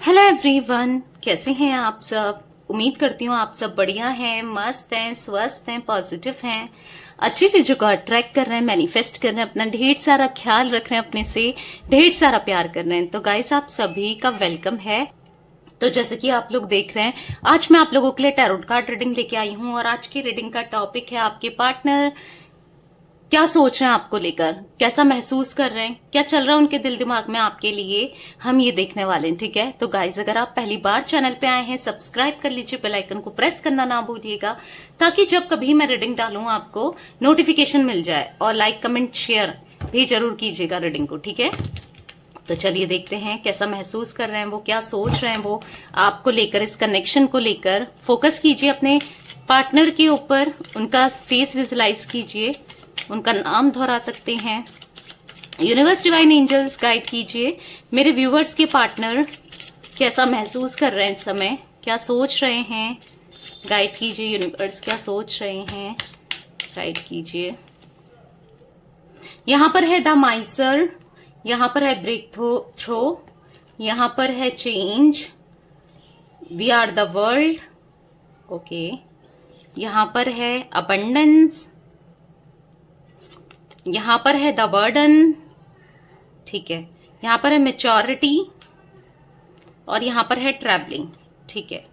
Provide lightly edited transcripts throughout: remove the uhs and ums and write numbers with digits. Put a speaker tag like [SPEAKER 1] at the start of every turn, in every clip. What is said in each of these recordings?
[SPEAKER 1] Hello everyone, कैसे हैं आप सब। उम्मीद करती हूँ आप सब बढ़िया हैं, मस्त हैं, स्वस्थ हैं, पॉजिटिव हैं, अच्छी चीजों को अट्रैक्ट कर रहे हैं, मैनिफेस्ट कर रहे हैं, अपना ढेर सारा ख्याल रख रहे हैं, अपने से ढेर सारा प्यार कर रहे हैं। तो गाइस, आप सभी का वेलकम है। तो जैसे कि आप लोग देख रहे हैं, आज मैं आप लोगों के लिए टैरोट कार्ड रीडिंग लेके आई हूँ और आज की रीडिंग का टॉपिक है आपके पार्टनर क्या सोच रहे हैं आपको लेकर, कैसा महसूस कर रहे हैं, क्या चल रहा है उनके दिल दिमाग में आपके लिए, हम ये देखने वाले हैं। ठीक है, तो गाइज अगर आप पहली बार चैनल पे आए हैं, सब्सक्राइब कर लीजिए, बेल आइकन को प्रेस करना ना भूलिएगा ताकि जब कभी मैं रीडिंग डालूं आपको नोटिफिकेशन मिल जाए। और लाइक कमेंट शेयर भी जरूर कीजिएगा रीडिंग को। ठीक है, तो चलिए देखते हैं कैसा महसूस कर रहे हैं वो, क्या सोच रहे हैं वो आपको लेकर, इस कनेक्शन को लेकर। फोकस कीजिए अपने पार्टनर के ऊपर, उनका फेस विजुलाइज कीजिए, उनका नाम दोहरा सकते हैं। यूनिवर्स डिवाइन एंजल्स गाइड कीजिए मेरे व्यूवर्स के पार्टनर कैसा महसूस कर रहे हैं इस समय, क्या सोच रहे हैं, गाइड कीजिए। यूनिवर्स क्या सोच रहे हैं, गाइड कीजिए। यहां पर है द माइसर, यहां पर है ब्रेक थ्रो, यहां पर है change, we are the world, okay. यहां पर है अबंडेंस, यहां पर है द बर्डन, ठीक है। यहां पर है मैच्योरिटी और यहां पर है ट्रैवलिंग, ठीक है।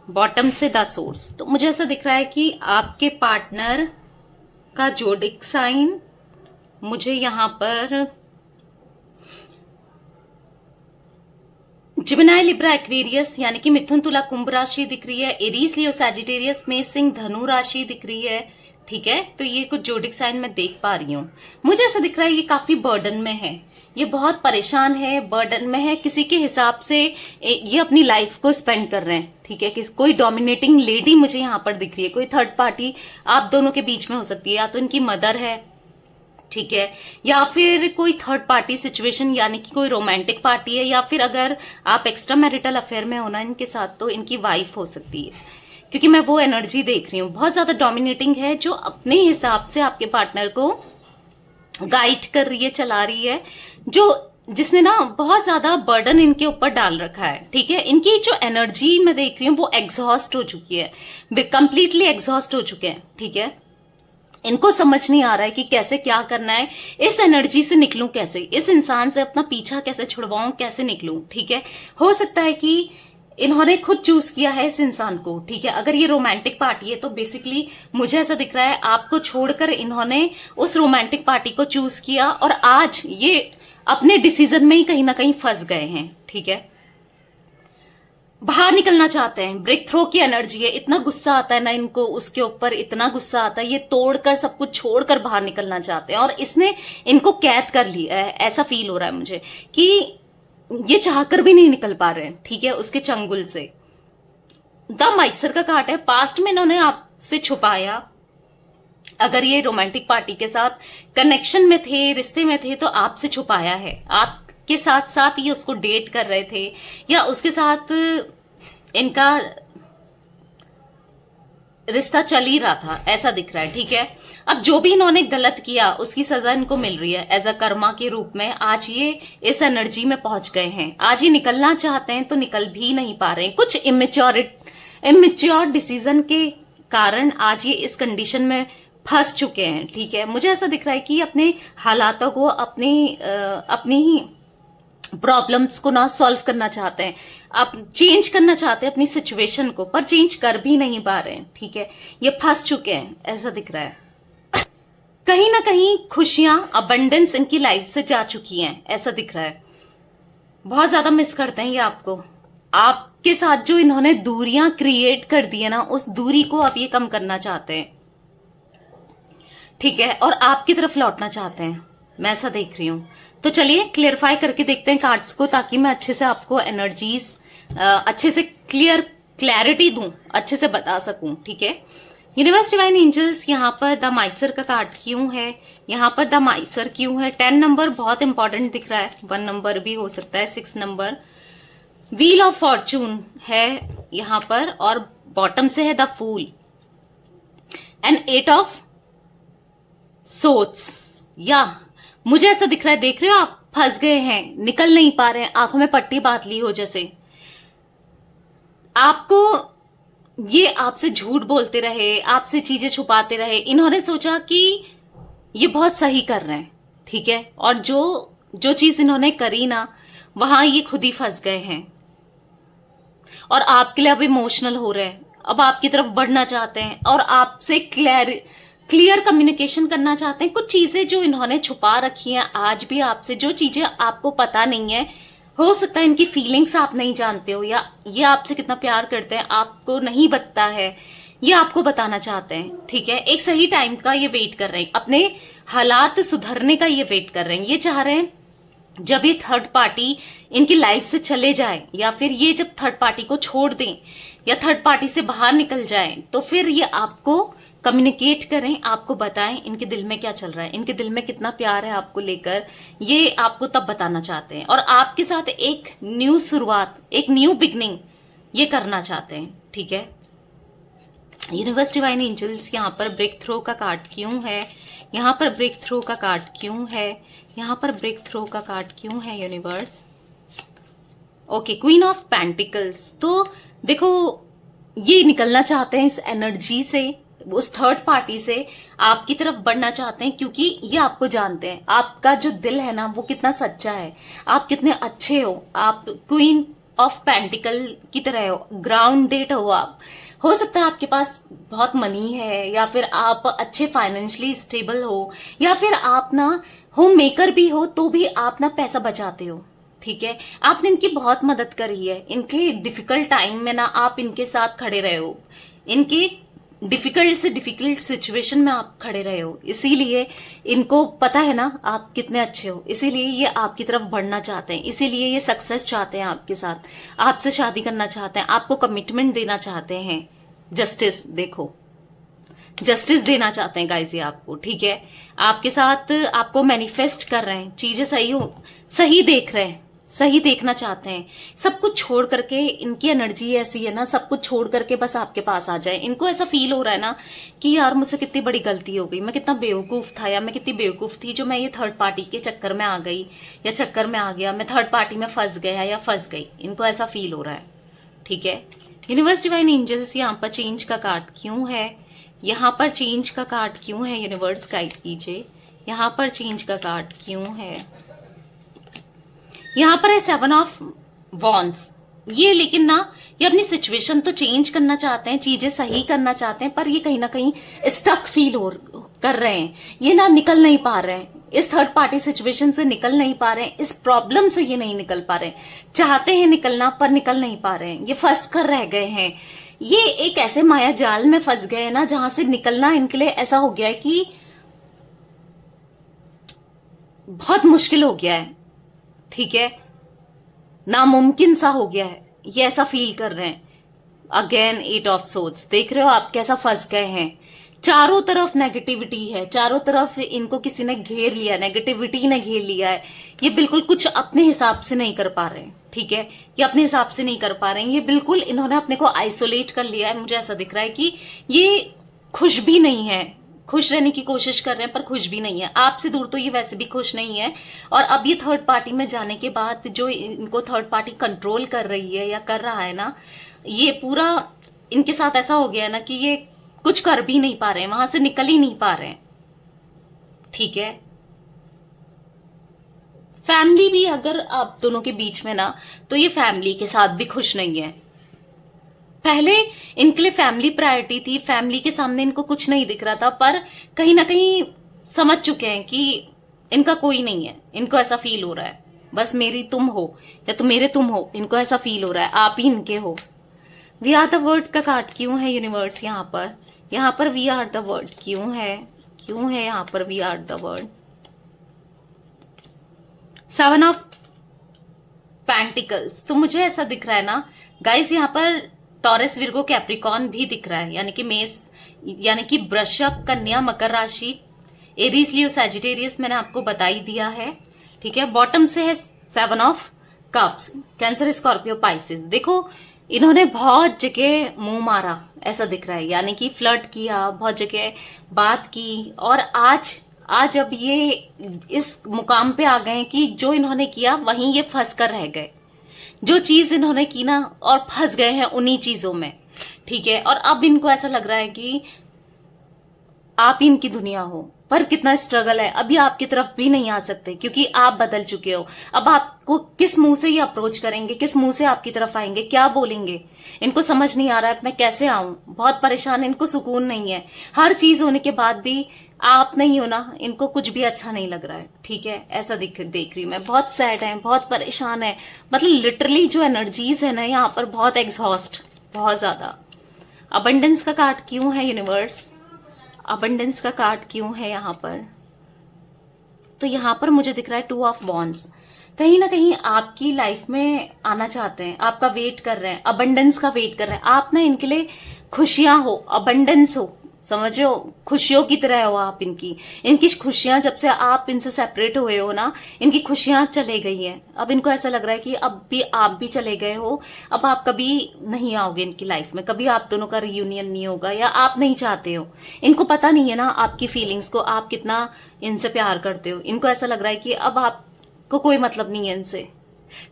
[SPEAKER 1] बॉटम से द सोर्स। तो मुझे ऐसा दिख रहा है कि आपके पार्टनर का जोडिक साइन मुझे यहां पर जिमिनाई, लिब्रा, एक्वेरियस यानी कि मिथुन, तुला, कुंभ राशि दिख रही है। एरीज, लियो, सैजिटेरियस में सिंह, धनु राशि दिख रही है। ठीक है, तो ये कुछ जोडिक साइन मैं देख पा रही हूँ। मुझे ऐसा दिख रहा है ये काफी बर्डन में है, ये बहुत परेशान है, बर्डन में है, किसी के हिसाब से ये अपनी लाइफ को स्पेंड कर रहे हैं। ठीक है, कोई डोमिनेटिंग लेडी मुझे यहाँ पर दिख रही है, कोई थर्ड पार्टी आप दोनों के बीच में हो सकती है, या तो इनकी मदर है, ठीक है, या फिर कोई थर्ड पार्टी सिचुएशन यानी कि कोई रोमांटिक पार्टी है, या फिर अगर आप एक्स्ट्रा मैरिटल अफेयर में होना इनके साथ तो इनकी वाइफ हो सकती है, क्योंकि मैं वो एनर्जी देख रही हूँ। बहुत ज्यादा डोमिनेटिंग है, जो अपने हिसाब से आपके पार्टनर को गाइड कर रही है, चला रही है, जिसने ना बहुत ज्यादा बर्डन इनके ऊपर डाल रखा है। ठीक है, इनकी जो एनर्जी मैं देख रही हूँ वो एग्जॉस्ट हो चुकी है, कंप्लीटली एग्जॉस्ट हो चुके हैं। ठीक है, इनको समझ नहीं आ रहा है कि कैसे क्या करना है, इस एनर्जी से निकलूं कैसे, इस इंसान से अपना पीछा कैसे छुड़वाऊं, कैसे निकलूं। ठीक है, हो सकता है कि इन्होंने खुद चूज किया है इस इंसान को। ठीक है, अगर ये रोमांटिक पार्टी है तो बेसिकली मुझे ऐसा दिख रहा है आपको छोड़कर इन्होंने उस रोमांटिक पार्टी को चूज किया और आज ये अपने डिसीजन में ही कहीं ना कहीं फंस गए हैं। ठीक है, बाहर निकलना चाहते हैं, ब्रेक थ्रो की एनर्जी है, इतना गुस्सा आता है ना इनको उसके ऊपर, इतना गुस्सा आता है, ये तोड़कर सब कुछ छोड़कर बाहर निकलना चाहते हैं और इसने इनको कैद कर लिया है। ऐसा फील हो रहा है मुझे कि ये चाहकर भी नहीं निकल पा रहे हैं। ठीक है, उसके चंगुल से। द माइसर का कार्ड है, पास्ट में इन्होंने आपसे छुपाया, अगर ये रोमांटिक पार्टी के साथ कनेक्शन में थे, रिश्ते में थे, तो आपसे छुपाया है। आपके साथ साथ ये उसको डेट कर रहे थे या उसके साथ इनका रिश्ता चल ही रहा था, ऐसा दिख रहा है। ठीक है, अब जो भी इन्होंने गलत किया उसकी सजा इनको मिल रही है एज अ कर्मा के रूप में। आज ये इस एनर्जी में पहुंच गए हैं, आज ये निकलना चाहते हैं तो निकल भी नहीं पा रहे हैं, कुछ इमेच्योर डिसीजन के कारण आज ये इस कंडीशन में फंस चुके हैं। ठीक है, मुझे ऐसा दिख रहा है कि अपने हालातों को, अपनी प्रॉब्लम्स को ना सॉल्व करना चाहते हैं, आप चेंज करना चाहते हैं अपनी सिचुएशन को, पर चेंज कर भी नहीं पा रहे हैं। ठीक है, ये फंस चुके हैं, ऐसा दिख रहा है। कहीं ना कहीं खुशियां, अबंडेंस इनकी लाइफ से जा चुकी हैं, ऐसा दिख रहा है। बहुत ज्यादा मिस करते हैं ये आपको, आपके साथ जो इन्होंने दूरियां क्रिएट कर दी है ना, उस दूरी को अब ये कम करना चाहते हैं। ठीक है, और आपकी तरफ लौटना चाहते हैं, मैं ऐसा देख रही हूं। तो चलिए क्लियरफाई करके देखते हैं कार्ड्स को, ताकि मैं अच्छे से आपको एनर्जीज अच्छे से क्लैरिटी दूं, अच्छे से बता सकूं। ठीक है, यूनिवर्स डिवाइन एंजल्स, यहाँ पर द माइसर का कार्ड क्यों है, यहाँ पर द माइसर क्यों है। 10 नंबर बहुत इंपॉर्टेंट दिख रहा है, 1 नंबर भी हो सकता है, 6 नंबर। व्हील ऑफ फॉर्चून है यहाँ पर, और बॉटम से है the fool and 8 of swords. या मुझे ऐसा दिख रहा है, देख रहे हो आप, फंस गए हैं, निकल नहीं पा रहे हैं, आंखों में पट्टी बांध ली हो जैसे। आपको ये आपसे झूठ बोलते रहे, आपसे चीजें छुपाते रहे, इन्होंने सोचा कि ये बहुत सही कर रहे हैं, ठीक है, और जो जो चीज इन्होंने करी ना, वहां ये खुद ही फंस गए हैं और आपके लिए अब इमोशनल हो रहे हैं, अब आपकी तरफ बढ़ना चाहते हैं और आपसे क्लियर कम्युनिकेशन करना चाहते हैं। कुछ चीजें जो इन्होंने छुपा रखी हैं आज भी आपसे, जो चीजें आपको पता नहीं है, हो सकता है इनकी फीलिंग्स आप नहीं जानते हो, या ये आपसे कितना प्यार करते हैं आपको नहीं पता है, ये आपको बताना चाहते हैं, ठीक है। एक सही टाइम का ये वेट कर रहे हैं, अपने हालात सुधरने का ये वेट कर रहे हैं। ये चाह रहे हैं जब ये थर्ड पार्टी इनकी लाइफ से चले जाए, या फिर ये जब थर्ड पार्टी को छोड़ दें या थर्ड पार्टी से बाहर निकल जाए, तो फिर ये आपको कम्युनिकेट करें, आपको बताएं इनके दिल में क्या चल रहा है, इनके दिल में कितना प्यार है आपको लेकर, ये आपको तब बताना चाहते हैं और आपके साथ एक न्यू शुरुआत, एक न्यू बिगनिंग ये करना चाहते हैं, ठीक है। यूनिवर्स डिवाइन एंजल्स यहाँ पर ब्रेक थ्रो का कार्ड क्यों है, यहाँ पर ब्रेक थ्रो का कार्ड क्यों है, यहाँ पर ब्रेक थ्रो का कार्ड क्यों है universe. Okay, queen of pentacles. तो देखो ये निकलना चाहते हैं इस एनर्जी से, उस थर्ड पार्टी से आपकी तरफ बढ़ना चाहते हैं, क्योंकि ये आपको जानते हैं, आपका जो दिल है ना वो कितना सच्चा है, आप कितने अच्छे हो, आप क्वीन ऑफ पेंटिकल की तरह हो, ग्राउंडेड हो आप। हो सकता है आपके पास बहुत मनी है, या फिर आप अच्छे फाइनेंशियली स्टेबल हो, या फिर आप ना होम मेकर भी हो तो भी आप ना पैसा बचाते हो, ठीक है। आपने इनकी बहुत मदद करी है, इनके डिफिकल्ट टाइम में ना आप इनके साथ खड़े रहे हो, इनके डिफिकल्ट से डिफिकल्ट सिचुएशन में आप खड़े रहे हो, इसीलिए इनको पता है ना आप कितने अच्छे हो, इसीलिए ये आपकी तरफ बढ़ना चाहते हैं, इसीलिए ये सक्सेस चाहते हैं आपके साथ, आपसे शादी करना चाहते हैं, आपको कमिटमेंट देना चाहते हैं, जस्टिस, देखो जस्टिस देना चाहते हैं गाइस ये आपको, ठीक है। आपके साथ आपको मैनिफेस्ट कर रहे हैं, चीजें सही देख रहे हैं, सही देखना चाहते हैं, सब कुछ छोड़ करके, इनकी एनर्जी ऐसी है ना, सब कुछ छोड़ करके बस आपके पास आ जाए। इनको ऐसा फील हो रहा है ना कि यार मुझसे कितनी बड़ी गलती हो गई, मैं कितना बेवकूफ था, या मैं कितनी बेवकूफ थी जो मैं ये थर्ड पार्टी के चक्कर में आ गई या चक्कर में आ गया, मैं थर्ड पार्टी में फंस गया या फंस गई, इनको ऐसा फील हो रहा है, ठीक है। यूनिवर्स डिवाइन एंजल्स यहाँ पर चेंज का कार्ड क्यों है, यहाँ पर चेंज का कार्ड क्यों है, यूनिवर्स गाइड कीजिए, यहाँ पर चेंज का कार्ड क्यों है। यहाँ पर है 7 ऑफ वॉन्ड्स। ये लेकिन ना ये अपनी सिचुएशन तो चेंज करना चाहते हैं, चीजें सही करना चाहते हैं, पर ये कहीं ना कहीं स्टक फील कर रहे हैं, ये ना निकल नहीं पा रहे हैं, इस थर्ड पार्टी सिचुएशन से निकल नहीं पा रहे हैं, इस प्रॉब्लम से ये नहीं निकल पा रहे हैं, चाहते हैं निकलना पर निकल नहीं पा रहे हैं, ये फंस कर रह गए हैं, ये एक ऐसे माया जाल में फंस गए हैं ना जहां से निकलना इनके लिए ऐसा हो गया है कि बहुत मुश्किल हो गया है, ठीक है, नामुमकिन सा हो गया है, ये ऐसा फील कर रहे हैं। अगेन 8 ऑफ सोर्ड्स, देख रहे हो आप कैसा फंस गए हैं, चारों तरफ नेगेटिविटी है, चारों तरफ इनको किसी ने घेर लिया, नेगेटिविटी ने घेर लिया है, ये बिल्कुल कुछ अपने हिसाब से नहीं कर पा रहे हैं, ठीक है, ये अपने हिसाब से नहीं कर पा रहे हैं, ये बिल्कुल इन्होंने अपने को आइसोलेट कर लिया है। मुझे ऐसा दिख रहा है कि ये खुश भी नहीं है, खुश रहने की कोशिश कर रहे हैं पर खुश भी नहीं है, आपसे दूर तो ये वैसे भी खुश नहीं है, और अब ये थर्ड पार्टी में जाने के बाद जो इनको थर्ड पार्टी कंट्रोल कर रही है या कर रहा है ना, ये पूरा इनके साथ ऐसा हो गया है ना कि ये कुछ कर भी नहीं पा रहे हैं, वहां से निकल ही नहीं पा रहे हैं, ठीक है। फैमिली भी अगर आप दोनों के बीच में ना, तो ये फैमिली के साथ भी खुश नहीं है। पहले इनके लिए फैमिली प्रायोरिटी थी, फैमिली के सामने इनको कुछ नहीं दिख रहा था, पर कहीं ना कहीं समझ चुके हैं कि इनका कोई नहीं है, इनको ऐसा फील हो रहा है बस मेरी तुम हो या तो मेरे तुम हो, इनको ऐसा फील हो रहा है आप ही इनके हो। वी आर द वर्ड का कार्ड क्यों है यूनिवर्स यहाँ पर वी आर द वर्ड क्यों है यहाँ पर we are the word. 7 of pentacles, तो मुझे ऐसा दिख रहा है ना गाइस, यहाँ पर टॉरस विर्गो कैप्रिकॉन भी दिख रहा है, यानी कि मेष, यानी कि वृषभ, कन्या, मकर राशि, एरीज, लियो, सैजिटेरियस मैंने आपको बता ही दिया है, ठीक है। बॉटम से है 7 of cups, cancer, Scorpio, Pisces. देखो इन्होंने बहुत जगह मुंह मारा ऐसा दिख रहा है, यानी कि फ्लर्ट किया, बहुत जगह बात की, और आज आज अब ये इस मुकाम पे आ गए हैं कि जो इन्होंने किया वहीं ये फंस कर रह गए। जो चीज इन्होंने की ना, और फंस गए हैं उन्हीं चीजों में, ठीक है। और अब इनको ऐसा लग रहा है कि आप ही इनकी दुनिया हो, पर कितना स्ट्रगल है। अभी आपकी तरफ भी नहीं आ सकते क्योंकि आप बदल चुके हो। अब आपको किस मुंह से ये अप्रोच करेंगे, किस मुंह से आपकी तरफ आएंगे, क्या बोलेंगे, इनको समझ नहीं आ रहा है। मैं कैसे आऊं, बहुत परेशान, इनको सुकून नहीं है। हर चीज होने के बाद भी आप नहीं हो ना, इनको कुछ भी अच्छा नहीं लग रहा है, ठीक है। ऐसा देख रही हूं मैं, बहुत सैड है, बहुत परेशान है। मतलब लिटरली जो एनर्जीज है ना यहाँ पर, बहुत एग्जॉस्ट, बहुत ज्यादा। अबंडेंस का कार्ड क्यों है यूनिवर्स, अबंडेंस का कार्ड क्यों है यहाँ पर? तो यहाँ पर मुझे दिख रहा है 2 ऑफ वॉन्ड्स। कहीं ना कहीं आपकी लाइफ में आना चाहते हैं, आपका वेट कर रहे हैं, अबंडेंस का वेट कर रहे हैं। आप ना इनके लिए खुशियां हो, अबंडेंस हो, समझो, खुशियों की तरह हो आप इनकी खुशियां, जब से आप इनसे सेपरेट हुए हो ना, इनकी खुशियां चले गई हैं। अब इनको ऐसा लग रहा है कि अब भी आप भी चले गए हो, अब आप कभी नहीं आओगे इनकी लाइफ में, कभी आप दोनों का रियूनियन नहीं होगा, या आप नहीं चाहते हो। इनको पता नहीं है ना आपकी फीलिंग्स को, आप कितना इनसे प्यार करते हो। इनको ऐसा लग रहा है कि अब आपको कोई मतलब नहीं है इनसे,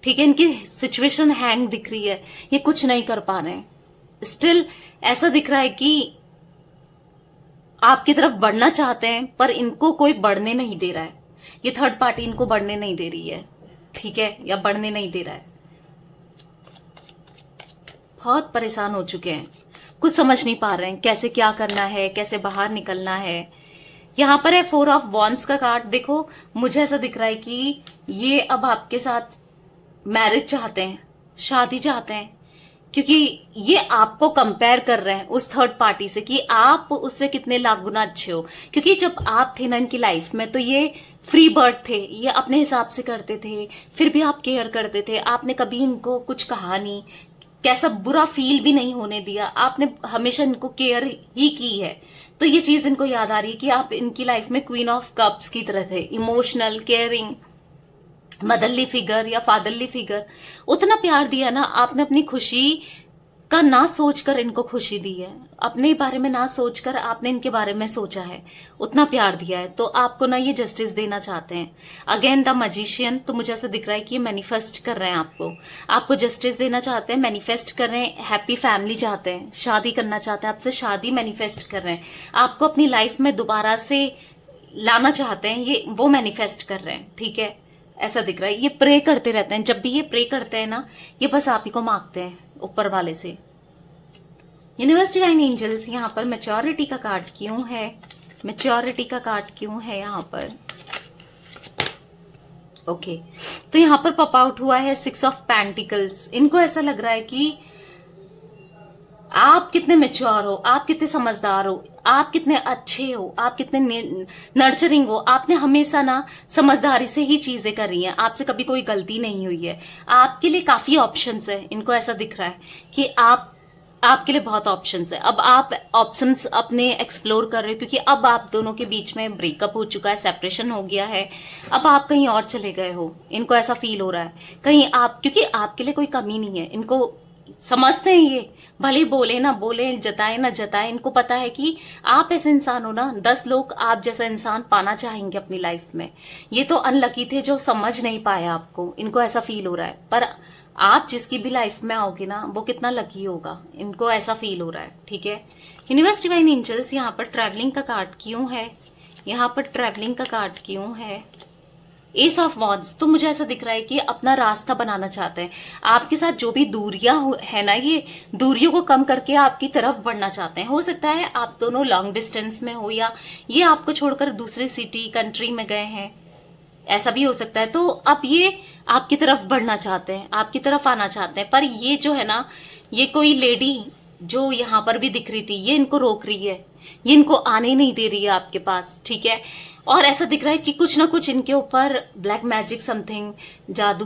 [SPEAKER 1] ठीक है। इनकी सिचुएशन हैंग दिख रही है, ये कुछ नहीं कर पा रहे हैं। स्टिल ऐसा दिख रहा है कि आपकी तरफ बढ़ना चाहते हैं, पर इनको कोई बढ़ने नहीं दे रहा है। ये थर्ड पार्टी इनको बढ़ने नहीं दे रही है, ठीक है, या बढ़ने नहीं दे रहा है। बहुत परेशान हो चुके हैं, कुछ समझ नहीं पा रहे हैं कैसे क्या करना है, कैसे बाहर निकलना है। यहां पर है 4 ऑफ वॉन्ड्स का कार्ड। देखो, मुझे ऐसा दिख रहा है कि ये अब आपके साथ मैरिज चाहते हैं, शादी चाहते हैं, क्योंकि ये आपको कंपेयर कर रहे हैं उस थर्ड पार्टी से कि आप उससे कितने लाख गुना अच्छे हो। क्योंकि जब आप थे ना इनकी लाइफ में, तो ये फ्री बर्ड थे, ये अपने हिसाब से करते थे, फिर भी आप केयर करते थे। आपने कभी इनको कुछ कहा नहीं, कैसा बुरा फील भी नहीं होने दिया, आपने हमेशा इनको केयर ही की है। तो ये चीज इनको याद आ रही है कि आप इनकी लाइफ में क्वीन ऑफ कप्स की तरह थे, इमोशनल, केयरिंग, मदरली फिगर या फादरली फिगर। उतना प्यार दिया ना आपने, अपनी खुशी का ना सोचकर इनको खुशी दी है, अपने बारे में ना सोचकर आपने इनके बारे में सोचा है, उतना प्यार दिया है। तो आपको ना ये जस्टिस देना चाहते हैं। अगेन द मैजिशियन, तो मुझे ऐसा दिख रहा है कि ये मैनिफेस्ट कर रहे हैं, आपको जस्टिस देना चाहते हैं, मैनिफेस्ट कर रहे हैं, हैप्पी फैमिली चाहते हैं, शादी करना चाहते हैं, आपसे शादी मैनिफेस्ट कर रहे हैं, आपको अपनी लाइफ में दोबारा से लाना चाहते हैं, ये वो मैनिफेस्ट कर रहे हैं, ठीक है। ऐसा दिख रहा है, ये प्रे करते रहते हैं। जब भी ये प्रे करते हैं ना, ये बस आप ही को मांगते हैं ऊपर वाले से। यूनिवर्स डिवाइन एंजल्स, यहाँ पर मैच्योरिटी का कार्ड क्यों है, मैच्योरिटी का कार्ड क्यों है यहाँ पर? ओके, तो यहाँ पर पॉप आउट हुआ है 6 ऑफ पेंटिकल्स। इनको ऐसा लग रहा है कि आप कितने मैच्योर हो, आप कितने समझदार हो, आप कितने अच्छे हो, आप कितने नर्चरिंग हो। आपने हमेशा ना समझदारी से ही चीजें करी हैं, आपसे कभी कोई गलती नहीं हुई है। आपके लिए काफी ऑप्शंस है, इनको ऐसा दिख रहा है कि आपके लिए बहुत ऑप्शंस है। अब आप ऑप्शंस अपने एक्सप्लोर कर रहे हो, क्योंकि अब आप दोनों के बीच में ब्रेकअप हो चुका है, सेपरेशन हो गया है। अब आप कहीं और चले गए हो, इनको ऐसा फील हो रहा है कहीं आप, क्योंकि आपके लिए कोई कमी नहीं है। इनको समझते हैं ये, भले बोले ना बोले, जताए ना जताए, इनको पता है कि आप ऐसे इंसान हो ना, 10 लोग आप जैसा इंसान पाना चाहेंगे अपनी लाइफ में। ये तो अनलकी थे जो समझ नहीं पाए आपको, इनको ऐसा फील हो रहा है। पर आप जिसकी भी लाइफ में आओगे ना, वो कितना लकी होगा, इनको ऐसा फील हो रहा है, ठीक है। यूनिवर्स डिवाइन एंजल्स, यहाँ पर ट्रैवलिंग का कार्ड क्यों है, यहाँ पर ट्रैवलिंग का कार्ड क्यों है? एस ऑफ वॉन्ड्स, तो मुझे ऐसा दिख रहा है कि अपना रास्ता बनाना चाहते हैं। आपके साथ जो भी दूरियां है ना, ये दूरियों को कम करके आपकी तरफ बढ़ना चाहते हैं। हो सकता है आप दोनों लॉन्ग डिस्टेंस में हो, या ये आपको छोड़कर दूसरे सिटी, कंट्री में गए हैं, ऐसा भी हो सकता है। तो अब ये आपकी तरफ बढ़ना चाहते हैं, आपकी तरफ आना चाहते हैं। पर ये जो है ना, ये कोई लेडी जो यहाँ पर भी दिख रही थी, ये इनको रोक रही है, ये इनको आने नहीं दे रही है आपके पास, ठीक है। और ऐसा दिख रहा है कि कुछ ना कुछ इनके ऊपर ब्लैक मैजिक, समथिंग जादू,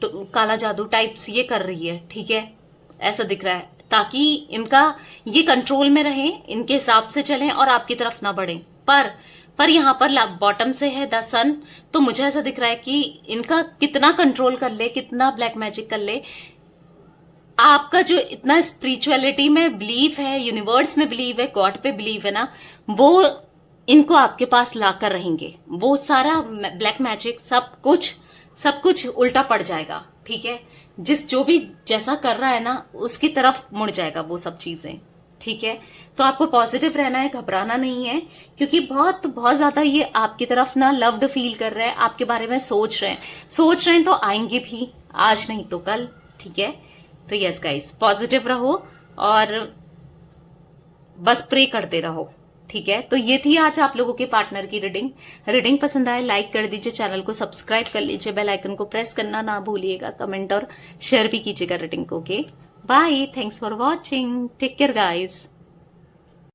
[SPEAKER 1] काला जादू टाइप्स ये कर रही है, ठीक है। ऐसा दिख रहा है, ताकि इनका ये कंट्रोल में रहे, इनके हिसाब से चलें और आपकी तरफ ना बढ़े। पर यहाँ पर बॉटम से है द सन, तो मुझे ऐसा दिख रहा है कि इनका कितना कंट्रोल कर ले, कितना ब्लैक मैजिक कर ले, आपका जो इतना स्पिरिचुअलिटी में बिलीव है, यूनिवर्स में बिलीव है, गॉड पे बिलीव है ना, वो इनको आपके पास लाकर रहेंगे। वो सारा ब्लैक मैजिक सब कुछ उल्टा पड़ जाएगा, ठीक है। जो भी जैसा कर रहा है ना उसकी तरफ मुड़ जाएगा वो सब चीजें, ठीक है। तो आपको पॉजिटिव रहना है, घबराना नहीं है, क्योंकि बहुत बहुत ज्यादा ये आपकी तरफ ना लव्ड फील कर रहे हैं, आपके बारे में सोच रहे हैं तो आएंगे भी, आज नहीं तो कल, ठीक है। तो यस गाइस, पॉजिटिव रहो और बस प्रे करते रहो, ठीक है। तो ये थी आज आप लोगों के पार्टनर की रीडिंग पसंद आए लाइक कर दीजिए, चैनल को सब्सक्राइब कर लीजिए, बेल आइकन को प्रेस करना ना भूलिएगा, कमेंट और शेयर भी कीजिएगा रीडिंग को। Okay bye, thanks for watching, take care guys.